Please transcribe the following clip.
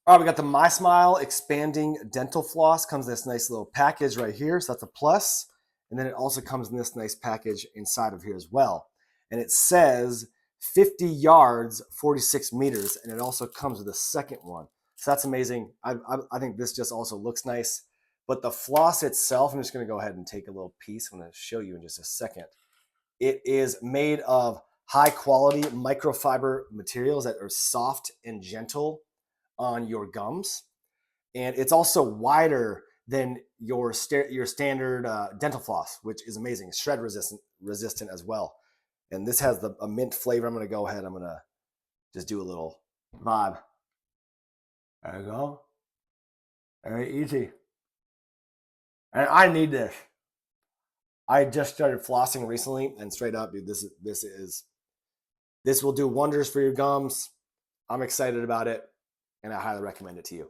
All right, we got the MySmile expanding dental floss. Comes in this nice little package right here. So that's a plus. And then it also comes in this nice package inside of here as well. And it says 50 yards, 46 meters. And it also comes with a second one. So that's amazing. I think this just also looks nice. But the floss itself, I'm just going to go ahead and take a little piece. I'm going to show you in just a second. It is made of high quality microfiber materials that are soft and gentle on your gums, and it's also wider than your standard dental floss, which is amazing. Shred resistant as well. And this has a mint flavor. I'm going to go ahead. I'm going to just do a little vibe. There you go. Very easy. And I need this. I just started flossing recently, and straight up, dude, this will do wonders for your gums. I'm excited about it, and I highly recommend it to you.